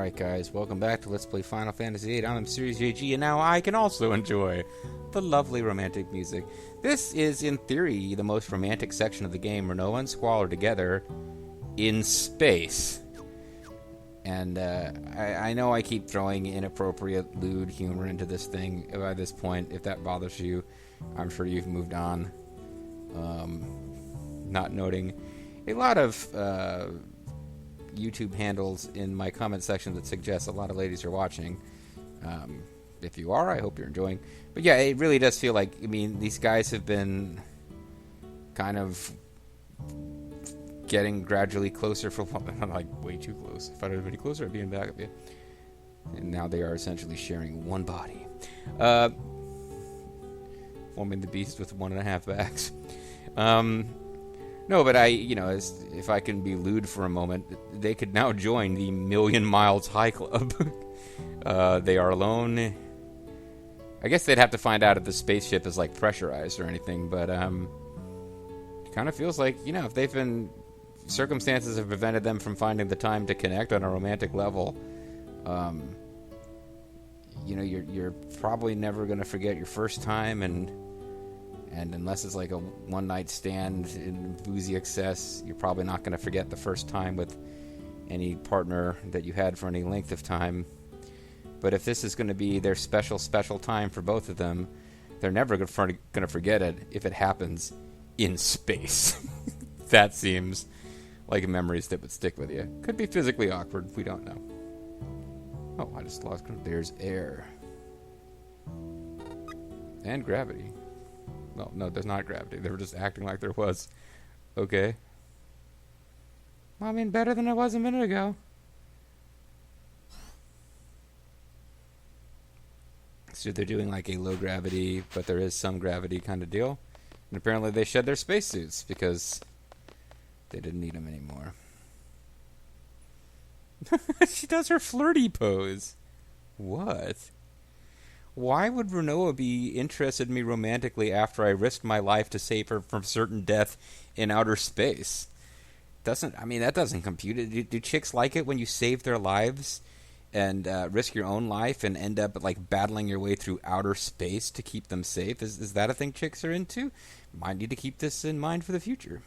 Alright guys, welcome back to Let's Play Final Fantasy VIII. I'm Series JG, and now I can also enjoy the lovely romantic music. This is, in theory, the most romantic section of the game, where no and Squall are together in space. And I know I keep throwing inappropriate, lewd humor into this thing by this point. If that bothers you, I'm sure you've moved on. Not noting a lot of YouTube handles in my comment section that suggest a lot of ladies are watching. If you are, I hope you're enjoying. But yeah, it really does feel like, I mean, these guys have been kind of getting gradually closer for like way too close. If I had been closer, I'd be in back of you. And now they are essentially sharing one body. Forming the beast with 1.5 backs. No, but if I can be lewd for a moment, they could now join the Million Miles High Club. They are alone. I guess they'd have to find out if the spaceship is, like, pressurized or anything, but, it kind of feels like, if they've been... circumstances have prevented them from finding the time to connect on a romantic level, you're probably never going to forget your first time, and unless it's like a one-night stand in boozy excess, you're probably not going to forget the first time with any partner that you had for any length of time. But if this is going to be their special time for both of them, they're never going to forget it if it happens in space. That seems like memories that would stick with you. Could be physically awkward, we don't know. Oh, I just lost control. There's air. And gravity. Well, no, there's not gravity. They were just acting like there was. Okay. Well, I mean, better than it was a minute ago. So they're doing like a low gravity, but there is some gravity kind of deal. And apparently they shed their spacesuits because they didn't need them anymore. She does her flirty pose. What? Why would Renoa be interested in me romantically after I risked my life to save her from certain death in outer space? That doesn't compute. Do chicks like it when you save their lives and risk your own life and end up like battling your way through outer space to keep them safe? Is that a thing chicks are into? Might need to keep this in mind for the future.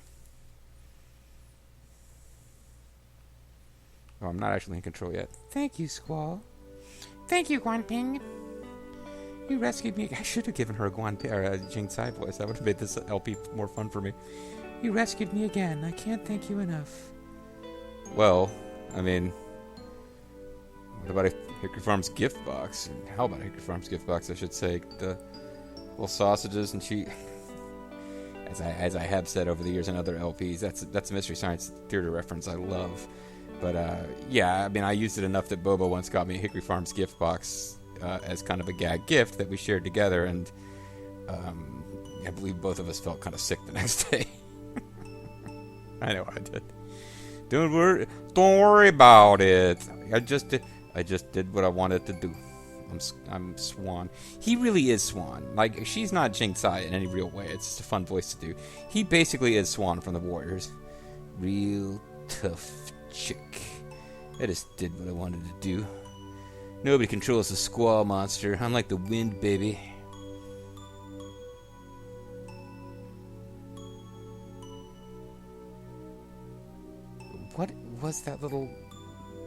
Oh, I'm not actually in control yet. Thank you, Squall. Thank you, Guanping. You rescued me. I should have given her a Jing Tsai voice. That would have made this LP more fun for me. You rescued me again. I can't thank you enough. Well, I mean, what about Hickory Farm's gift box? How about Hickory Farm's gift box, I should say. The little sausages and cheese. As I have said over the years in other LPs, that's a Mystery Science Theater reference I love. But, yeah, I mean, I used it enough that Bobo once got me a Hickory Farm's gift box as kind of a gag gift that we shared together, and I believe both of us felt kind of sick the next day. I know I did. Don't worry about it. I just did what I wanted to do. I'm Swan. He really is Swan. Like, she's not Jing Tsai in any real way. It's just a fun voice to do. He basically is Swan from the Warriors. Real tough chick. I just did what I wanted to do. Nobody controls the Squall monster. I'm like the wind, baby. What was that little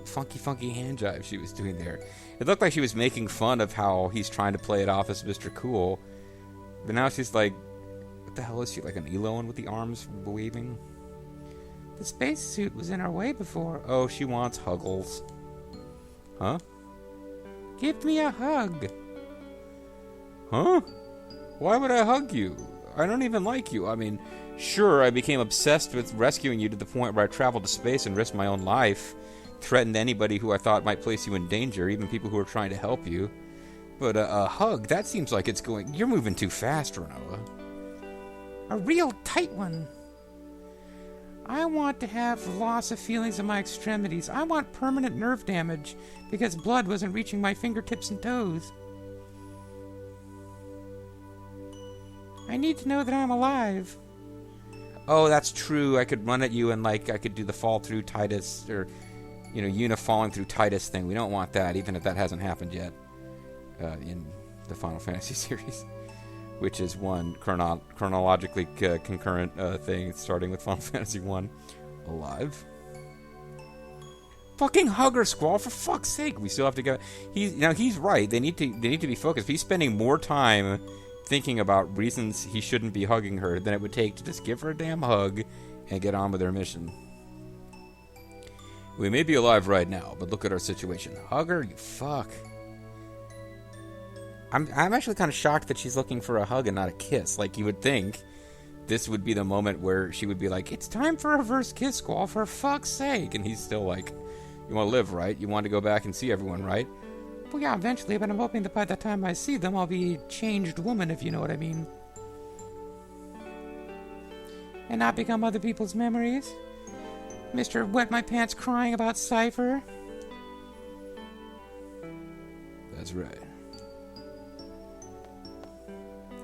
funky hand jive she was doing there? It looked like she was making fun of how he's trying to play it off as Mr. Cool. But now she's like, what the hell is she, like an Eloan with the arms waving? The spacesuit was in our way before. Oh, she wants huggles. Huh? Give me a hug. Huh? Why would I hug you? I don't even like you. I mean, sure, I became obsessed with rescuing you to the point where I traveled to space and risked my own life. Threatened anybody who I thought might place you in danger, even people who were trying to help you. But a hug, that seems like it's going... You're moving too fast, Renoa. A real tight one. I want to have loss of feelings in my extremities. I want permanent nerve damage because blood wasn't reaching my fingertips and toes. I need to know that I'm alive. Oh, that's true. I could run at you and, like, I could do the fall through Titus, or you know, Yuna falling through Titus thing. We don't want that, even if that hasn't happened yet in the Final Fantasy series, which is one chronologically concurrent thing, starting with Final Fantasy 1 Alive. Fucking hug her, Squall, for fuck's sake. We still have to go. He's right. They need to be focused. If he's spending more time thinking about reasons he shouldn't be hugging her than it would take to just give her a damn hug and get on with their mission. We may be alive right now, but look at our situation. Hug her, you fuck. I'm actually kind of shocked that she's looking for a hug and not a kiss. Like, you would think this would be the moment where she would be like, it's time for a reverse kiss, Squall, for fuck's sake. And he's still like, you want to live, right? You want to go back and see everyone, right? Well, yeah, eventually, but I'm hoping that by the time I see them, I'll be a changed woman, if you know what I mean. And not become other people's memories. Mr. Wet My Pants crying about Cypher. That's right.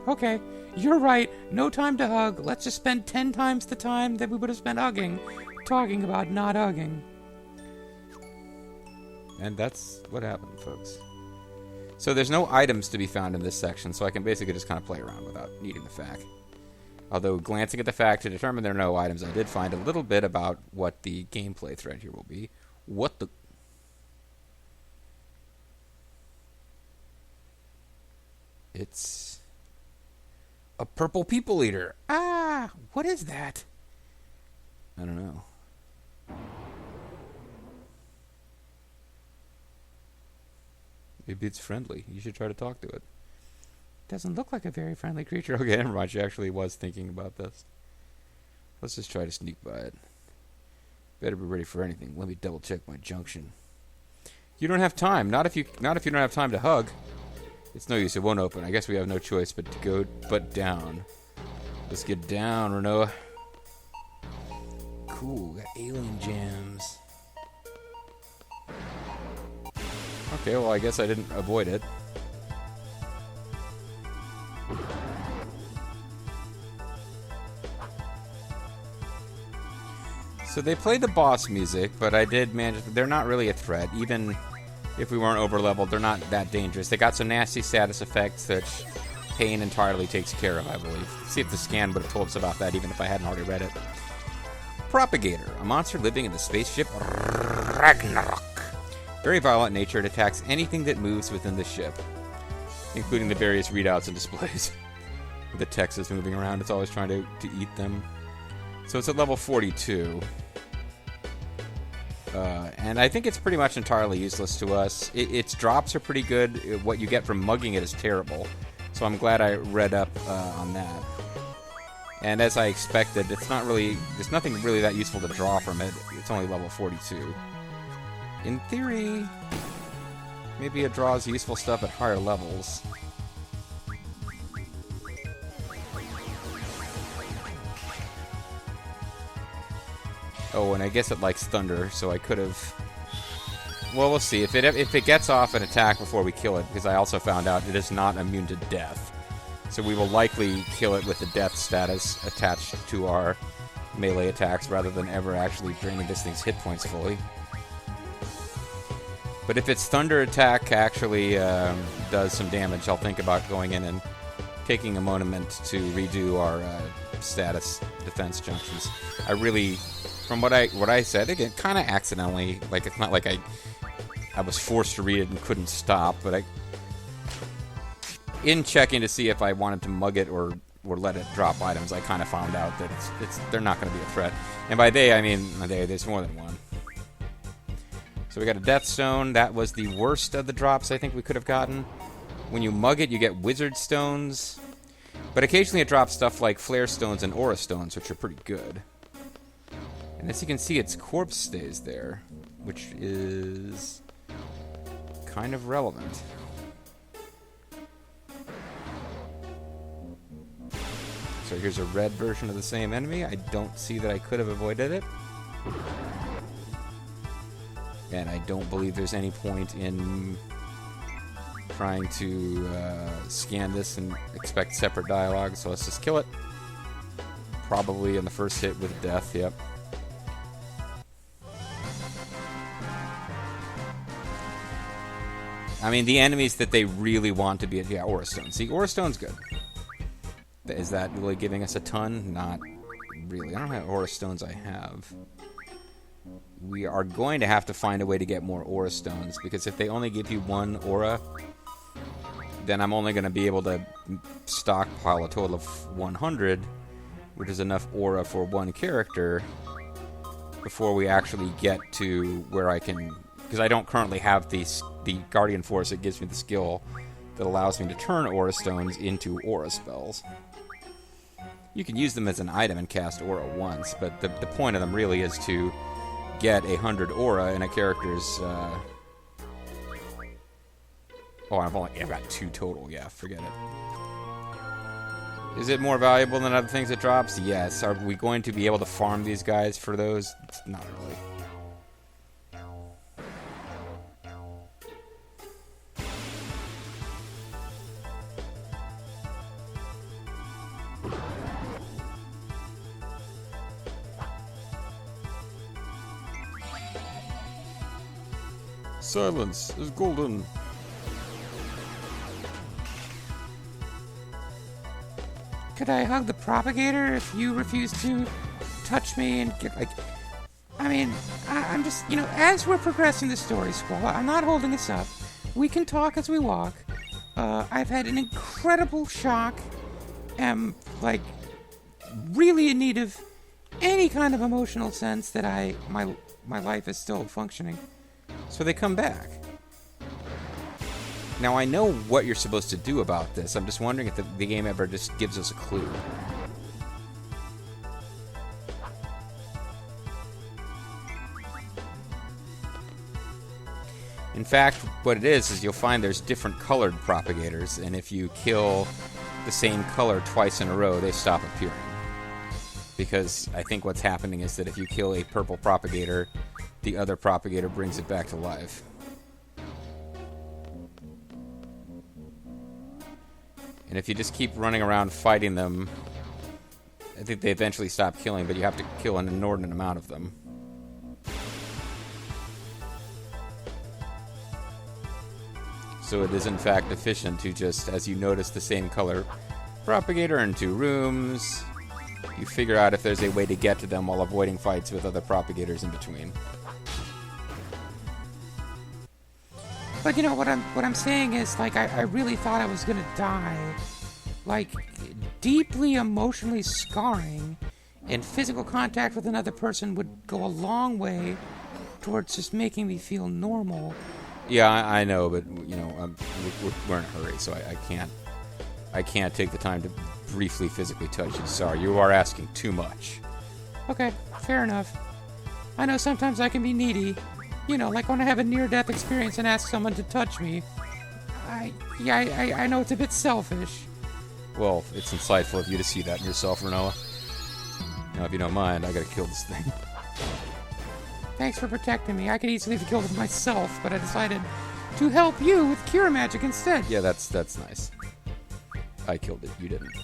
Okay, you're right. No time to hug. Let's just spend 10 times the time that we would have spent hugging, talking about not hugging. And that's what happened, folks. So there's no items to be found in this section, so I can basically just kind of play around without needing the fact. Although, glancing at the fact to determine there are no items, I did find a little bit about what the gameplay thread here will be. What the... It's... a purple people eater. Ah! What is that? I don't know. Maybe it's friendly. You should try to talk to it. Doesn't look like a very friendly creature. Okay, never mind. She actually was thinking about this. Let's just try to sneak by it. Better be ready for anything. Let me double check my junction. You don't have time. Not if you don't have time to hug. It's no use. It won't open. I guess we have no choice but to go down. Let's get down, Renoa. Cool. Got alien jams. Okay, well, I guess I didn't avoid it. So they played the boss music, but I did manage... They're not really a threat. Even if we weren't over-leveled, they're not that dangerous. They got some nasty status effects that Pain entirely takes care of, I believe. See if the scan would have told us about that, even if I hadn't already read it. Propagator, a monster living in the spaceship Ragnarok. Very violent nature, it attacks anything that moves within the ship, including the various readouts and displays. The text is moving around, it's always trying to eat them. So it's at level 42. And I think it's pretty much entirely useless to us. Its drops are pretty good. What you get from mugging it is terrible. So I'm glad I read up on that. And as I expected, there's nothing really that useful to draw from it. It's only level 42. In theory, maybe it draws useful stuff at higher levels. Oh, and I guess it likes thunder, so I could have... Well, we'll see. If it gets off an attack before we kill it, because I also found out it is not immune to death. So we will likely kill it with the death status attached to our melee attacks, rather than ever actually draining this thing's hit points fully. But if its thunder attack actually does some damage, I'll think about going in and taking a moment to redo our status defense junctions. I really, from what I said, again, kind of accidentally, like it's not like I was forced to read it and couldn't stop, but in checking to see if I wanted to mug it or let it drop items, I kind of found out that they're not going to be a threat. And by they, I mean there's more than one. So we got a Death Stone. That was the worst of the drops I think we could have gotten. When you mug it, you get Wizard Stones. But occasionally it drops stuff like Flare Stones and Aura Stones, which are pretty good. And as you can see, its corpse stays there, which is kind of relevant. So here's a red version of the same enemy. I don't see that I could have avoided it. And I don't believe there's any point in trying to scan this and expect separate dialogue, so let's just kill it. Probably in the first hit with death, yep. I mean, the enemies that they really want to be... Yeah, Aura Stone. See, Aura Stone's good. Is that really giving us a ton? Not really. I don't know how Aura Stones I have. We are going to have to find a way to get more Aura Stones, because if they only give you one Aura, then I'm only going to be able to stockpile a total of 100, which is enough Aura for one character, before we actually get to where I can... Because I don't currently have the Guardian Force that gives me the skill that allows me to turn Aura Stones into Aura spells. You can use them as an item and cast Aura once, but the point of them really is to get 100 Aura in a character's... Oh, I've got 2 total. Yeah, forget it. Is it more valuable than other things it drops? Yes. Are we going to be able to farm these guys for those? Not really. Silence is golden. Could I hug the propagator if you refuse to touch me and get, like... I mean, I'm just, you know, as we're progressing the story, Squall, I'm not holding this up. We can talk as we walk. I've had an incredible shock. Am, like, really in need of any kind of emotional sense that my life is still functioning. So they come back. Now, I know what you're supposed to do about this. I'm just wondering if the game ever just gives us a clue. In fact, what it is you'll find there's different colored propagators, and if you kill the same color twice in a row, they stop appearing. Because I think what's happening is that if you kill a purple propagator, the other propagator brings it back to life. And if you just keep running around fighting them, I think they eventually stop killing, but you have to kill an inordinate amount of them. So it is in fact efficient to just, as you notice the same color propagator in 2 rooms, you figure out if there's a way to get to them while avoiding fights with other propagators in between. But you know what I'm saying is, like, I really thought I was gonna die. Like, deeply emotionally scarring, and physical contact with another person would go a long way towards just making me feel normal. Yeah, I know, but you know, we're in a hurry, so I can't take the time to briefly physically touch you. Sorry, you are asking too much. Okay, fair enough. I know sometimes I can be needy. You know, like when I have a near-death experience and ask someone to touch me. I know it's a bit selfish. Well, it's insightful of you to see that in yourself, Renoa. Now, if you don't mind, I gotta kill this thing. Thanks for protecting me. I could easily have killed it myself, but I decided to help you with cure magic instead. Yeah, that's nice. I killed it, you didn't.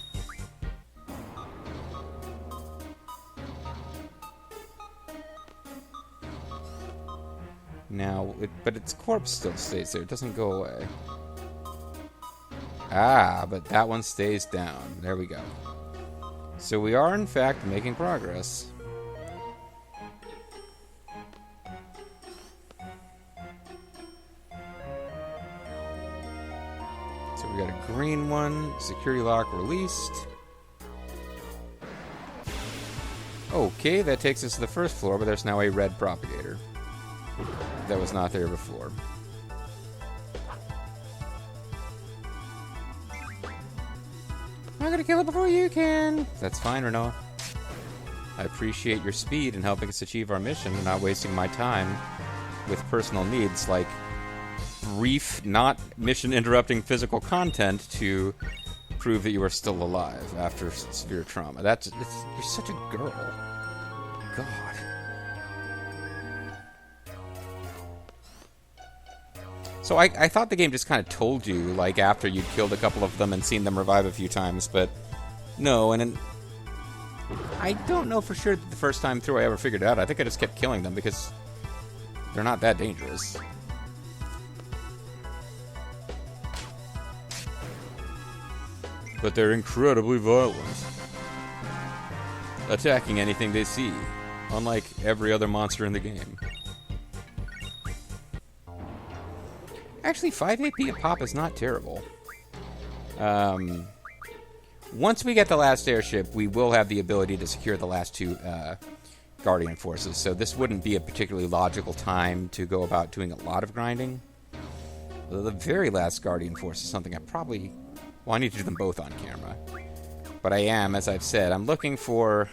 Now, but its corpse still stays there. It doesn't go away. Ah, but that one stays down. There we go. So we are, in fact, making progress. So we got a green one. Security lock released. Okay, that takes us to the first floor, but there's now a red propagator. That was not there before. I'm gonna kill it before you can. That's fine, Renoa. I appreciate your speed in helping us achieve our mission and not wasting my time with personal needs like brief, not mission-interrupting physical content to prove that you are still alive after severe trauma. You're such a girl. God. So I thought the game just kind of told you, like, after you'd killed a couple of them and seen them revive a few times, but no, and I don't know for sure that the first time through I ever figured it out. I think I just kept killing them because they're not that dangerous. but they're incredibly violent, attacking anything they see, unlike every other monster in the game. Actually, 5 AP a pop is not terrible. Once we get the last airship, we will have the ability to secure the last 2 Guardian Forces, so this wouldn't be a particularly logical time to go about doing a lot of grinding. The very last Guardian Force is something I probably... Well, I need to do them both on camera. But I am, as I've said, I'm looking to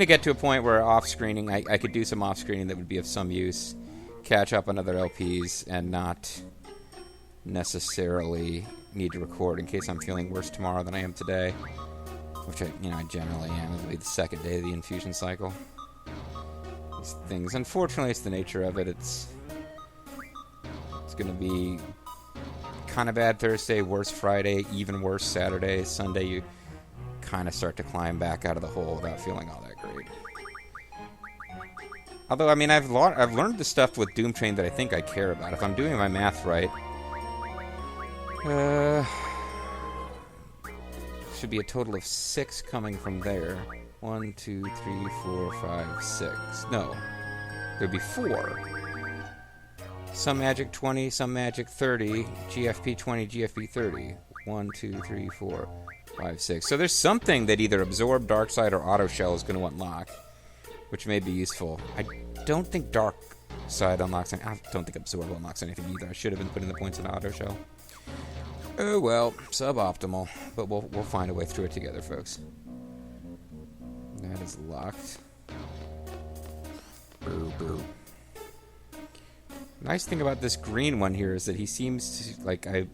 get to a point where off-screening, I could do some off-screening that would be of some use, catch up on other LPs, and not necessarily need to record in case I'm feeling worse tomorrow than I am today. Which I generally am. It'll be the second day of the infusion cycle. These things, unfortunately, it's the nature of it. It's going to be kind of bad Thursday, worse Friday, even worse Saturday. Sunday, you kind of start to climb back out of the hole without feeling all that great. Although, I mean, I've learned the stuff with Doom Train that I think I care about. If I'm doing my math right, should be a total of 6 coming from there. 1, 2, 3, 4, 5, 6. No, there'd be 4. Some magic 20, some magic 30, GFP 20, GFP 30. 1, 2, 3, 4, 5, 6. So there's something that either Absorb, Dark Side, or Auto Shell is going to unlock, which may be useful. I don't think Dark Side unlocks anything. I don't think Absorb unlocks anything either. I should have been putting the points in Auto Shell. Oh well, suboptimal, but we'll find a way through it together, folks. That is locked. Boo boo. Nice thing about this green one here is that he seems to, like, I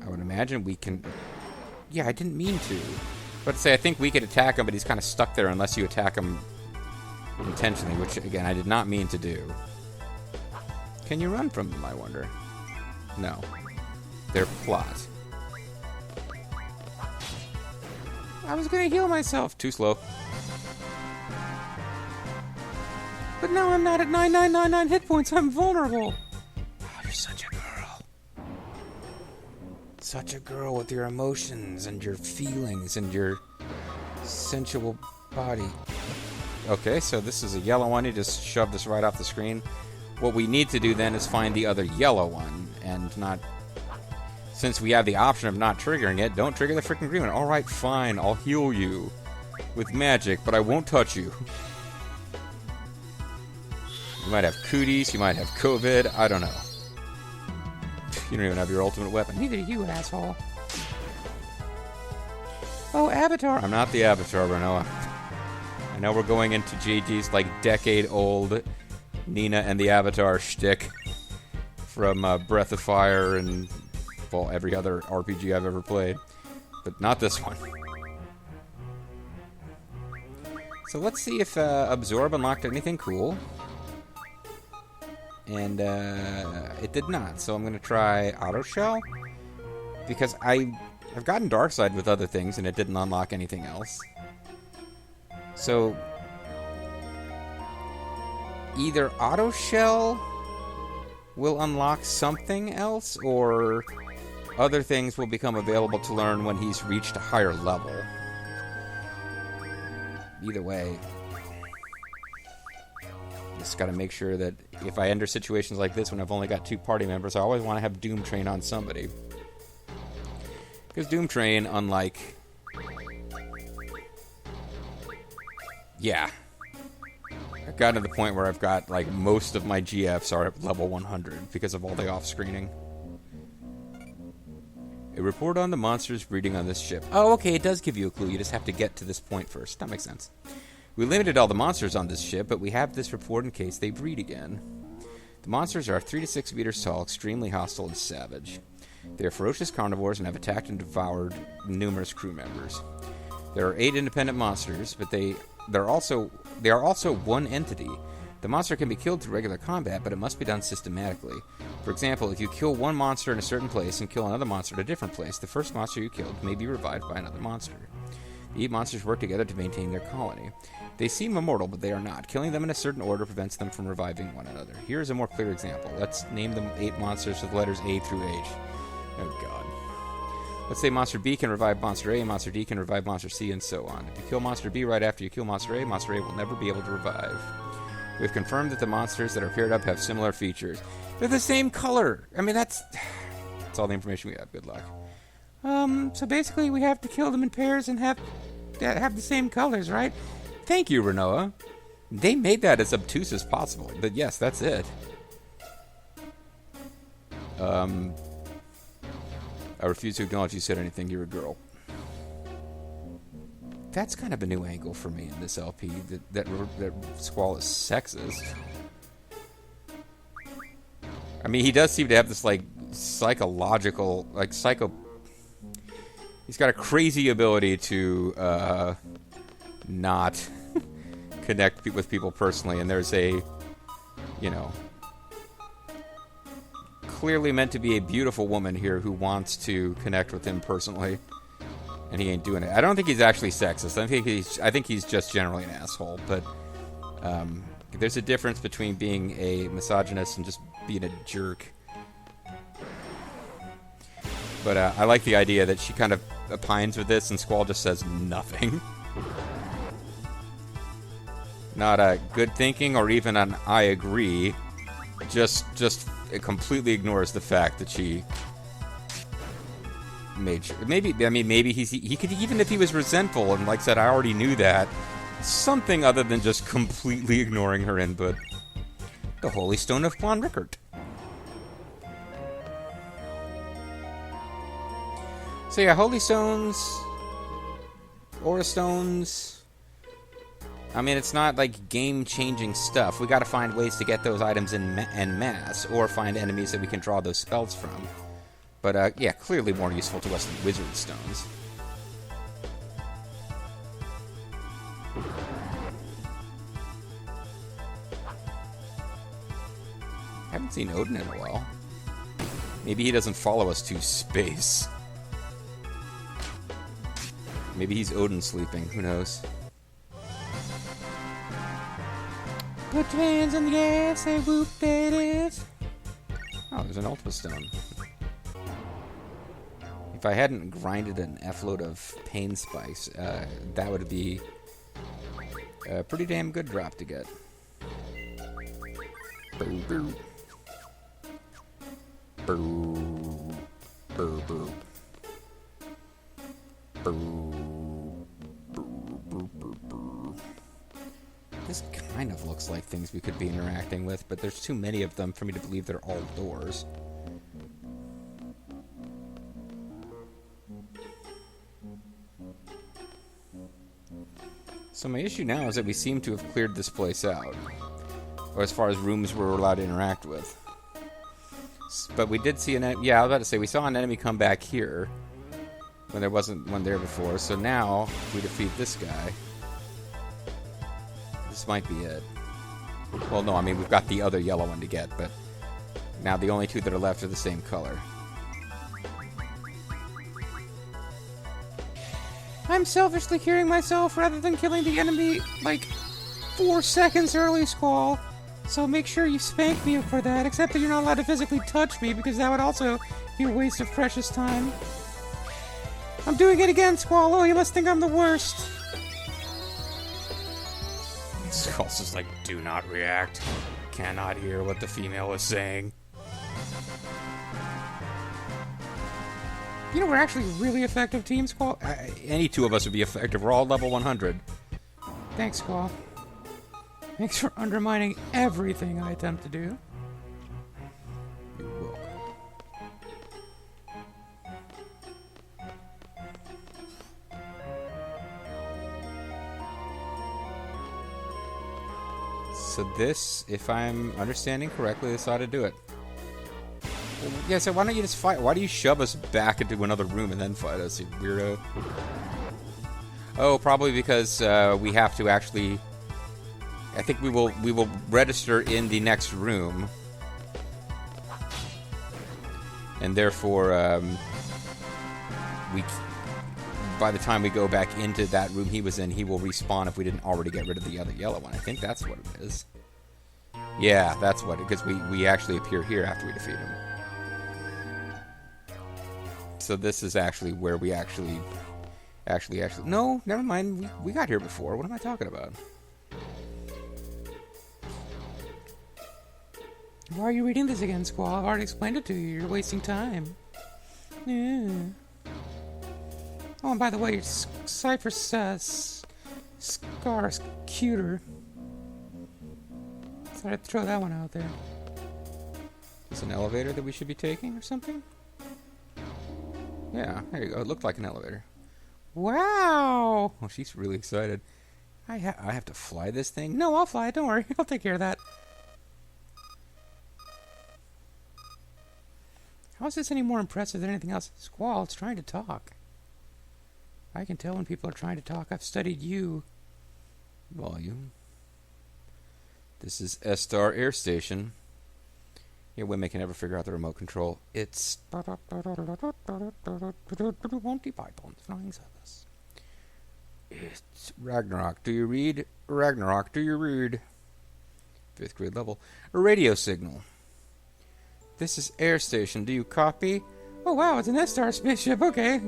would imagine we can... Yeah, I didn't mean to. But say, I think we could attack him, but he's kind of stuck there unless you attack him intentionally, which, again, I did not mean to do. Can you run from them, I wonder? No. Their plot. I was gonna heal myself. Too slow. But now I'm not at 9999 hit points. I'm vulnerable. Oh, you're such a girl. Such a girl with your emotions and your feelings and your sensual body. Okay, so this is a yellow one. You just shove this right off the screen. What we need to do then is find the other yellow one and not... Since we have the option of not triggering it, don't trigger the freaking green one. Alright, fine, I'll heal you with magic, but I won't touch you. You might have cooties, you might have COVID, I don't know. You don't even have your ultimate weapon. Neither do you, asshole. Oh, Avatar! I'm not the Avatar, Renoa. I know we're going into JG's, like, decade-old Nina and the Avatar shtick from Breath of Fire and... well, every other RPG I've ever played, but not this one. So let's see if Absorb unlocked anything cool. And it did not, so I'm going to try Auto Shell, because I've gotten Dark Side with other things, and it didn't unlock anything else. So either Auto Shell will unlock something else, or... other things will become available to learn when he's reached a higher level. Either way, just gotta make sure that if I enter situations like this when I've only got 2 party members, I always want to have Doom Train on somebody. Because Doom Train, unlike... yeah. I've gotten to the point where I've got, like, most of my GFs are at level 100 because of all the off-screening. A report on the monsters breeding on this ship. Oh, okay, it does give you a clue. You just have to get to this point first. That makes sense. We limited all the monsters on this ship, but we have this report in case they breed again. The monsters are 3 to 6 meters tall, extremely hostile and savage. They are ferocious carnivores and have attacked and devoured numerous crew members. There are 8 independent monsters, but they are also one entity. The monster can be killed through regular combat, but it must be done systematically. For example, if you kill one monster in a certain place and kill another monster at a different place, the first monster you killed may be revived by another monster. The 8 monsters work together to maintain their colony. They seem immortal, but they are not. Killing them in a certain order prevents them from reviving one another. Here is a more clear example. Let's name them 8 monsters with letters A through H. Oh, God. Let's say Monster B can revive Monster A, and Monster D can revive Monster C, and so on. If you kill Monster B right after you kill Monster A will never be able to revive. We've confirmed that the monsters that are paired up have similar features. They're the same color! I mean, that's all the information we have. Good luck. So basically we have to kill them in pairs and have the same colors, right? Thank you, Renoa. They made that as obtuse as possible, but yes, that's it. I refuse to acknowledge you said anything. You're a girl. That's kind of a new angle for me in this LP, that Squall is sexist. I mean, he does seem to have this, like, psychological, like, he's got a crazy ability to, not connect with people personally, and there's a, you know, clearly meant to be a beautiful woman here who wants to connect with him personally, and he ain't doing it. I don't think he's actually sexist. I think he's just generally an asshole, but, there's a difference between being a misogynist and just being a jerk. But I like the idea that she kind of opines with this, and Squall just says nothing. Not a good thinking or even an I agree. Just it completely ignores the fact that she made sure. Maybe he could, even if he was resentful and like said I already knew that, something other than just completely ignoring her input. The Holy Stone of Von Rickert. So yeah, Holy Stones, Aura Stones. I mean, it's not like game-changing stuff. We gotta find ways to get those items en masse, or find enemies that we can draw those spells from. But yeah, clearly more useful to us than Wizard Stones. Haven't seen Odin in a while. Maybe he doesn't follow us to space. Maybe he's Odin sleeping. Who knows? Put your hands in the air, say whoop, there it is. Oh, there's an Ultima Stone. If I hadn't grinded an F-load of pain spikes, that would be a pretty damn good drop to get. Boo, boo. Boo. Boo, boo. Boo. This kind of looks like things we could be interacting with, but there's too many of them for me to believe they're all doors. So my issue now is that we seem to have cleared this place out. Or as far as rooms we're allowed to interact with. But we did see yeah, I was about to say, we saw an enemy come back here when there wasn't one there before. So now, if we defeat this guy, this might be it. Well, no, I mean, we've got the other yellow one to get, but now the only two that are left are the same color. I'm selfishly curing myself rather than killing the enemy, like, 4 seconds early, Squall. So make sure you spank me for that, except that you're not allowed to physically touch me, because that would also be a waste of precious time. I'm doing it again, Squall. Oh, you must think I'm the worst. Squall's just like, do not react. Cannot hear what the female is saying. You know, we're actually a really effective team, Squall. Any two of us would be effective. We're all level 100. Thanks, Squall. Thanks for undermining everything I attempt to do. You're welcome. So this, if I'm understanding correctly, this ought to do it. Yeah, so why don't you just fight? Why do you shove us back into another room and then fight us, you weirdo? Oh, probably because we have to actually... I think we will register in the next room. And therefore, by the time we go back into that room he was in, he will respawn if we didn't already get rid of the other yellow one. I think that's what it is. Yeah, that's what it is, because we actually appear here after we defeat him. so this is actually where we actually... No, never mind. We got here before. What am I talking about? Why are you reading this again, Squall? I've already explained it to you. You're wasting time. Yeah. Oh, and by the way, your Cypher's scar's cuter. Thought I'd throw that one out there. Is an elevator that we should be taking or something? Yeah, there you go. It looked like an elevator. Wow! Oh, she's really excited. I have to fly this thing? No, I'll fly it. Don't worry. I'll take care of that. How is this any more impressive than anything else? Squall, it's trying to talk. I can tell when people are trying to talk. I've studied you. Volume. This is S-Star Air Station. Yeah, women can never figure out the remote control. It's... It's Ragnarok. Do you read? Ragnarok, do you read? 5th grade level. A radio signal. This is Air Station. Do you copy? Oh, wow, it's an S-Star spaceship. Okay.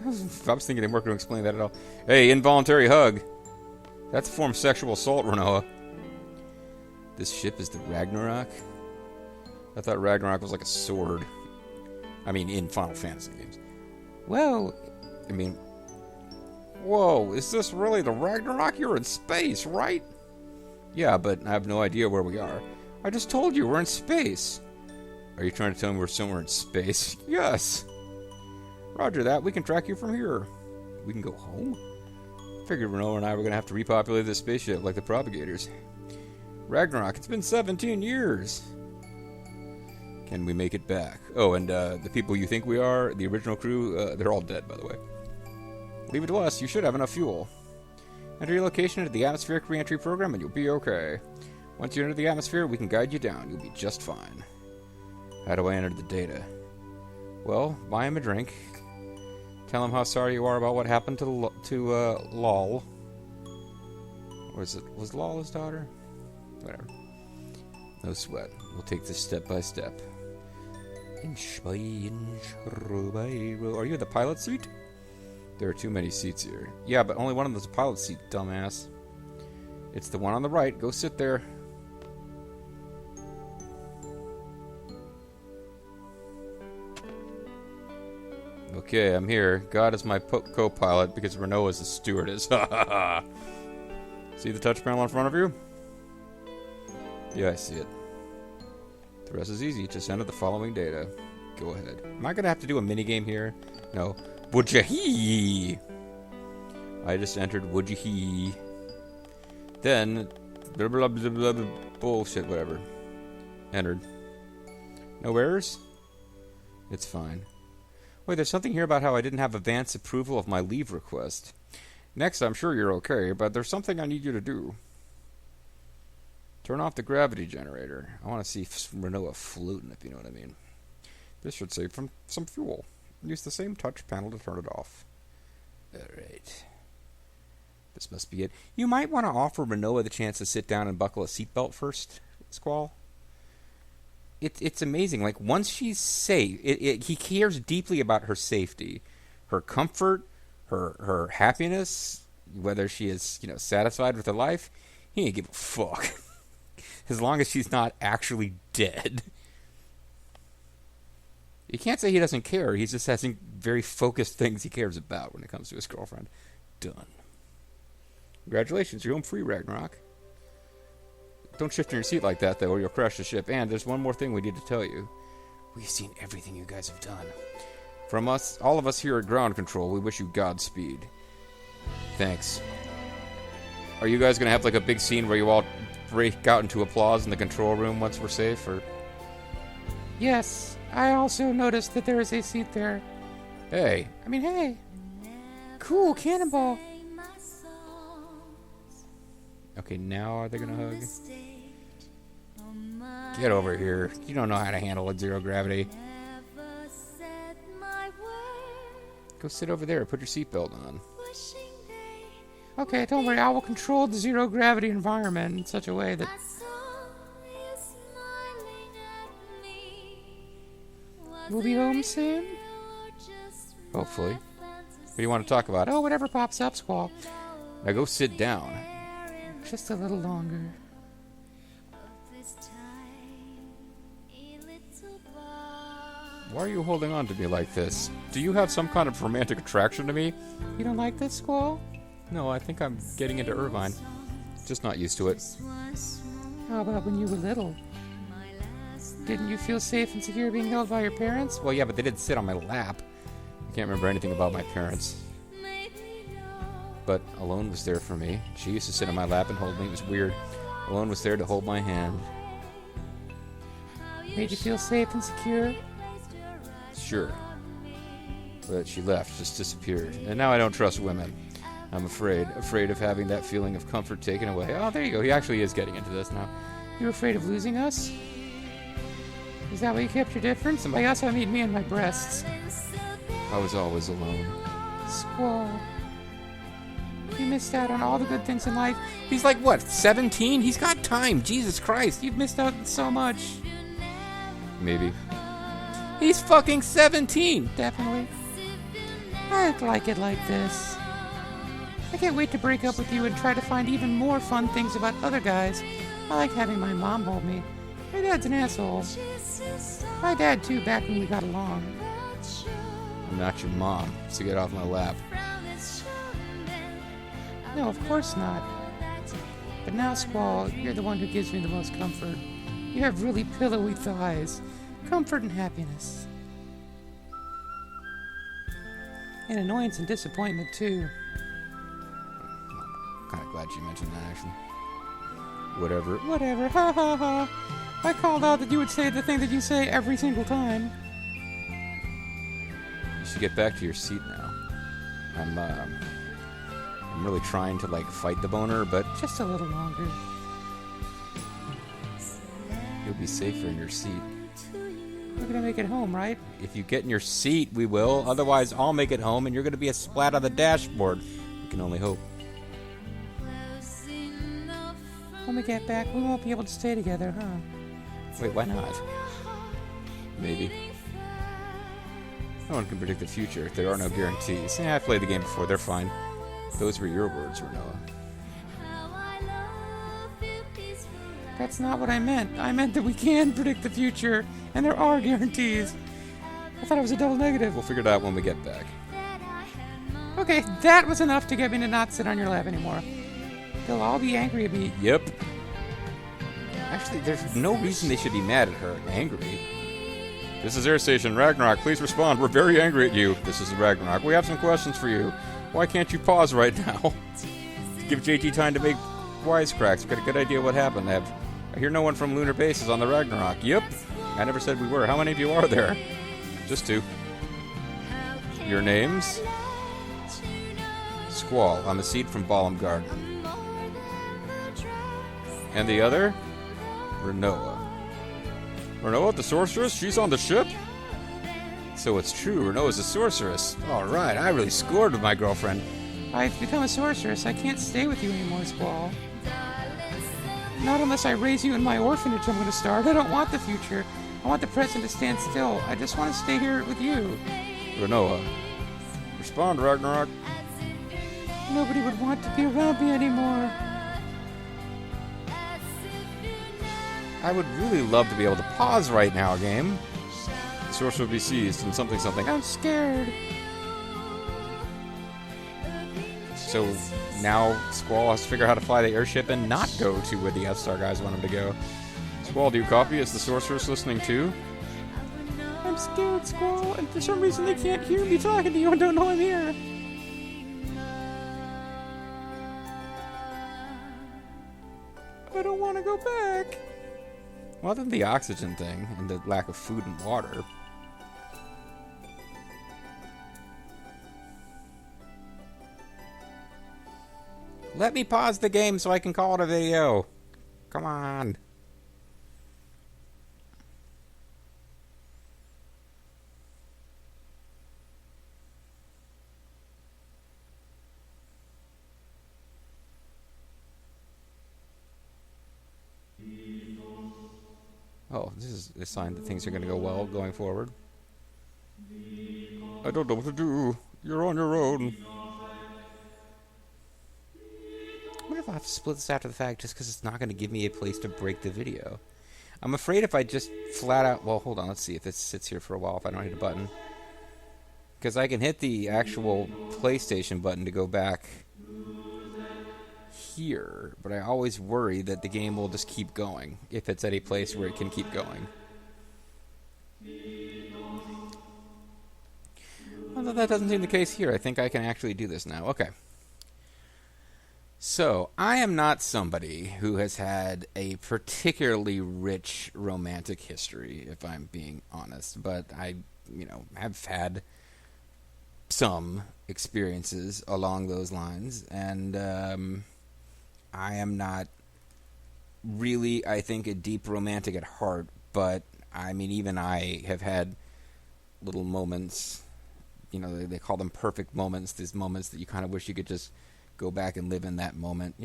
I was thinking they weren't going to explain that at all. Hey, involuntary hug. That's a form of sexual assault, Renoa. This ship is the Ragnarok? I thought Ragnarok was like a sword. I mean, in Final Fantasy games. Well, I mean... Whoa, is this really the Ragnarok? You're in space, right? Yeah, but I have no idea where we are. I just told you, we're in space. Are you trying to tell me we're somewhere in space? Yes. Roger that. We can track you from here. We can go home? Figured Renoa and I were going to have to repopulate this spaceship like the propagators. Ragnarok, it's been 17 years. Can we make it back? Oh, and the people you think we are, the original crew, they're all dead, by the way. Leave it to us. You should have enough fuel. Enter your location into the atmospheric re-entry program and you'll be okay. Once you enter the atmosphere, we can guide you down. You'll be just fine. How do I enter the data? Well, buy him a drink. Tell him how sorry you are about what happened to Lol. Was Lol his daughter? Whatever. No sweat. We'll take this step by step. Inch by inch, row by row. Are you in the pilot seat? There are too many seats here. Yeah, but only one of them's a pilot seat, dumbass. It's the one on the right. Go sit there. Okay, I'm here. God is my co-pilot because Renoa is the stewardess. See the touch panel in front of you? Yeah, I see it. The rest is easy. Just enter the following data. Go ahead. Am I going to have to do a minigame here? No. Would-ya-hee! I just entered would-ya-hee. Then... Blah, blah, blah, blah, blah, bullshit, whatever. Entered. No errors? It's fine. Wait, there's something here about how I didn't have advance approval of my leave request. Next, I'm sure you're okay, but there's something I need you to do. Turn off the gravity generator. I want to see Renoa floating, if you know what I mean. This should save from some fuel. Use the same touch panel to turn it off. Alright. This must be it. You might want to offer Renoa the chance to sit down and buckle a seatbelt first, Squall. It's amazing. Like, once she's safe, he cares deeply about her safety, her comfort, her happiness, whether she is, satisfied with her life. He ain't give a fuck. As long as she's not actually dead. You can't say he doesn't care. He just has very focused things he cares about when it comes to his girlfriend. Done. Congratulations, you're home free, Ragnarok. Don't shift in your seat like that, though, or you'll crash the ship. And there's one more thing we need to tell you. We've seen everything you guys have done. From us, all of us here at Ground Control, we wish you Godspeed. Thanks. Are you guys going to have, like, a big scene where you all break out into applause in the control room once we're safe, or...? Yes, I also noticed that there is a seat there. Hey. Hey. Cool, cannonball. Okay, now are they gonna hug? Get over here. You don't know how to handle a zero gravity. Go sit over there. Put your seatbelt on. Okay, don't worry. I will control the zero gravity environment in such a way that... We'll be home soon? Hopefully. What do you want to talk about? Oh, whatever pops up, Squall. Now go sit down. Just a little longer. Why are you holding on to me like this? Do you have some kind of romantic attraction to me? You don't like this, Squall? No, I think I'm getting into Irvine. Just not used to it. How about when you were little? Didn't you feel safe and secure being held by your parents? Well, yeah, but they didn't sit on my lap. I can't remember anything about my parents. But Alone was there for me. She used to sit on my lap and hold me. It was weird. Alone was there to hold my hand. Made you feel safe and secure? Sure. But she left, just disappeared. And now I don't trust women. I'm afraid of having that feeling of comfort taken away. Oh, there you go. He actually is getting into this now. You're afraid of losing us? Is that why you kept your difference? By us, I mean me and my breasts. I was always alone. Squall. You missed out on all the good things in life. He's like, what, 17? He's got time. Jesus Christ. You've missed out on so much. Maybe. He's fucking 17. Definitely. I'd like it like this. I can't wait to break up with you and try to find even more fun things about other guys. I like having my mom hold me. My dad's an asshole. My dad, too, back when we got along. I'm not your mom, so get off my lap. No, of course not. But now, Squall, you're the one who gives me the most comfort. You have really pillowy thighs. Comfort and happiness. And annoyance and disappointment, too. I'm kind of glad you mentioned that, actually. Whatever, ha ha ha. I called out that you would say the thing that you say every single time. You should get back to your seat now. I'm really trying to, like, fight the boner, but just a little longer. You'll be safer in your seat. We're gonna make it home, right? If you get in your seat, we will. Otherwise, I'll make it home, and you're gonna be a splat on the dashboard. We can only hope. When we get back, we won't be able to stay together, huh? Wait, why not? Maybe. No one can predict the future. There are no guarantees. Yeah, I played the game before. They're fine. Those were your words, Renoa. That's not what I meant. I meant that we can predict the future, and there are guarantees. I thought it was a double negative. We'll figure it out when we get back. Okay, that was enough to get me to not sit on your lap anymore. They'll all be angry at me. Yep. Actually, there's no reason they should be mad at her. Angry. This is Air Station. Ragnarok, please respond. We're very angry at you. This is Ragnarok. We have some questions for you. Why can't you pause right now? Give JT time to make wisecracks. I've got a good idea what happened. I hear no one from Lunar Base is on the Ragnarok. Yep. I never said we were. How many of you are there? Just 2. Your names? Squall. I'm a seed from Balam Garden. And the other? Renoa. Renoa, the sorceress? She's on the ship? So it's true, Renoa's a sorceress. Alright, I really scored with my girlfriend. I've become a sorceress. I can't stay with you anymore, Squall. Not unless I raise you in my orphanage I'm going to start. I don't want the future. I want the present to stand still. I just want to stay here with you. Renoa. Respond, Ragnarok. Nobody would want to be around me anymore. I would really love to be able to pause right now, game. The source will be seized and something. I'm scared. So now Squall has to figure out how to fly the airship and not go to where the F-Star guys want him to go. Squall, do you copy? Is the sorceress listening too? I'm scared, Squall, and for some reason they can't hear me talking to you and don't know I'm here. I don't want to go back. Well, other than the oxygen thing and the lack of food and water. Let me pause the game so I can call it a video. Come on. Oh, this is a sign that things are going to go well going forward. I don't know what to do. You're on your own. I wonder if I'll have to split this after the fact just because it's not going to give me a place to break the video. I'm afraid if I just flat out... Well, hold on. Let's see if this sits here for a while if I don't hit a button. Because I can hit the actual PlayStation button to go back here. But I always worry that the game will just keep going if it's at a place where it can keep going. Although that doesn't seem the case here. I think I can actually do this now. Okay. So, I am not somebody who has had a particularly rich romantic history, if I'm being honest. But I, have had some experiences along those lines. And I am not really, I think, a deep romantic at heart. But, I mean, even I have had little moments, they call them perfect moments. These moments that you kind of wish you could just go back and live in that moment,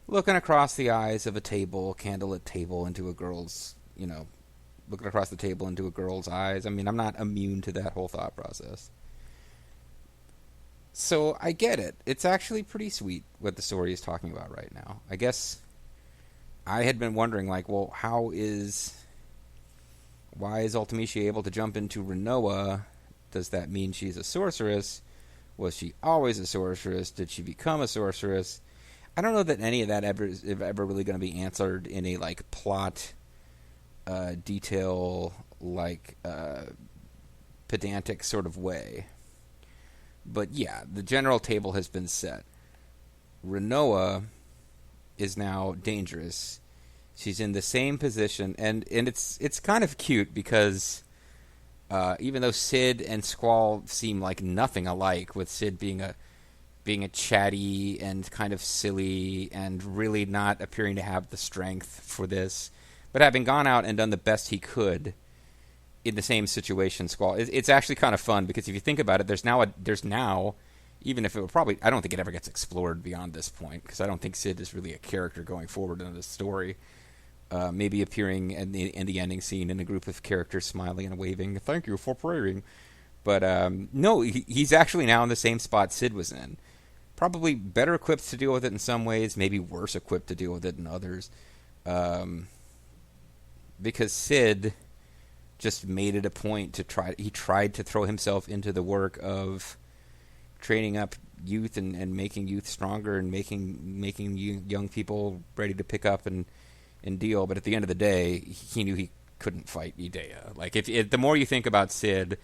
looking across the eyes of a table, candlelit table, into a girl's, looking across the table into a girl's eyes. I mean, I'm not immune to that whole thought process. So I get it. It's actually pretty sweet what the story is talking about right now. I guess I had been wondering, well, why is Ultimecia able to jump into Renoa? Does that mean she's a sorceress? Was she always a sorceress? Did she become a sorceress? I don't know that any of that is ever really going to be answered in a plot detail pedantic sort of way. But yeah, the general table has been set. Renoa is now dangerous. She's in the same position, and it's kind of cute because even though Sid and Squall seem like nothing alike, with Sid being a chatty and kind of silly and really not appearing to have the strength for this, but having gone out and done the best he could in the same situation, Squall. It's actually kind of fun because if you think about it, there's now, even if it would probably, I don't think it ever gets explored beyond this point because I don't think Sid is really a character going forward in this story. Maybe appearing in the ending scene in a group of characters smiling and waving, "Thank you for praying." But no, he's actually now in the same spot Sid was in. Probably better equipped to deal with it in some ways, maybe worse equipped to deal with it in others. Because Sid just made it a point he tried to throw himself into the work of training up youth and making youth stronger and making young people ready to pick up and deal, but at the end of the day, he knew he couldn't fight Idea. If the more you think about Sid,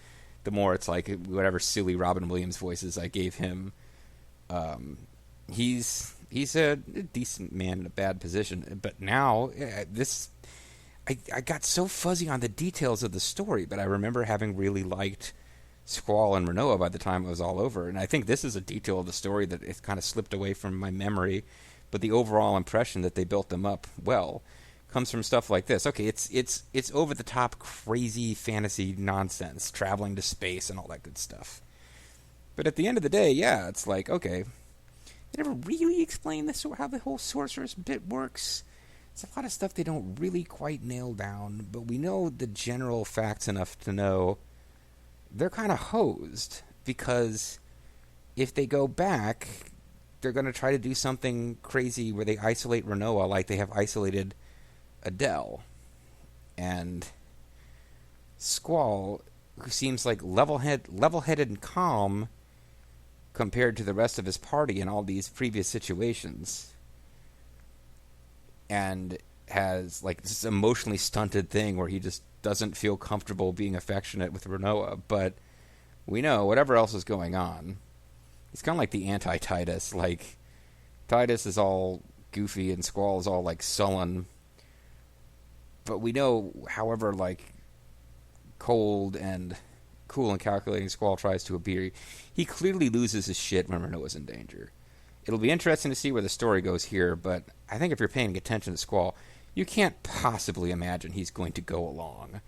the more it's like whatever silly Robin Williams voices I gave him. He's a decent man in a bad position, but now I got so fuzzy on the details of the story, but I remember having really liked Squall and Renoa by the time it was all over, and I think this is a detail of the story that it kind of slipped away from my memory. But the overall impression that they built them up well comes from stuff like this. Okay, it's over the top, crazy fantasy nonsense, traveling to space and all that good stuff. But at the end of the day, yeah, it's like, okay, they never really explain this how the whole sorceress bit works. It's a lot of stuff they don't really quite nail down, but we know the general facts enough to know they're kind of hosed because if they go back, they're going to try to do something crazy where they isolate Renoa like they have isolated Adele. And Squall, who seems like level-headed and calm compared to the rest of his party in all these previous situations, and has this emotionally stunted thing where he just doesn't feel comfortable being affectionate with Renoa. But we know whatever else is going on, he's kind of like the anti-Titus. Titus is all goofy and Squall is all sullen. But we know, however cold and cool and calculating Squall tries to appear, he clearly loses his shit when Renoa's in danger. It'll be interesting to see where the story goes here, but I think if you're paying attention to Squall, you can't possibly imagine he's going to go along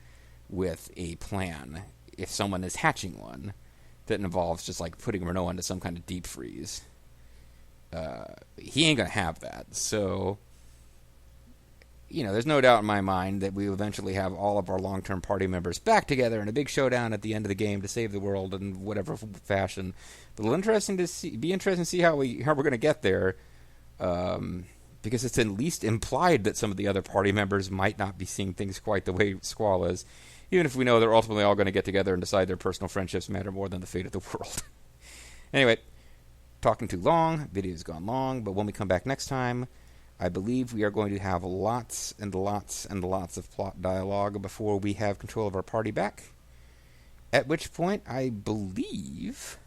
with a plan if someone is hatching one that involves just putting Renoa into some kind of deep freeze. He ain't gonna have that. So there's no doubt in my mind that we will eventually have all of our long-term party members back together in a big showdown at the end of the game to save the world in whatever fashion. But it'll be interesting to see how we're going to get there, because it's at least implied that some of the other party members might not be seeing things quite the way Squall is, even if we know they're ultimately all going to get together and decide their personal friendships matter more than the fate of the world. Anyway, talking too long, video's gone long, but when we come back next time, I believe we are going to have lots and lots and lots of plot dialogue before we have control of our party back. At which point, I believe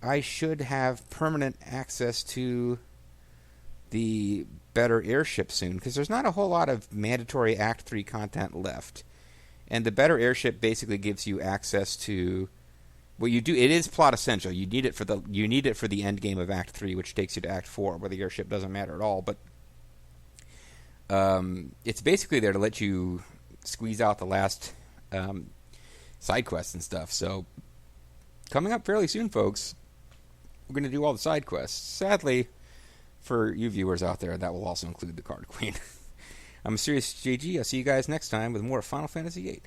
I should have permanent access to the better airship soon, because there's not a whole lot of mandatory Act 3 content left. And the better airship basically gives you access to... Well, you do. It is plot essential. You need it for the end game of Act 3, which takes you to Act 4, where the airship doesn't matter at all. But it's basically there to let you squeeze out the last side quests and stuff. So coming up fairly soon, folks, we're going to do all the side quests. Sadly, for you viewers out there, that will also include the Card Queen. I'm Serious JG. I'll see you guys next time with more Final Fantasy VIII.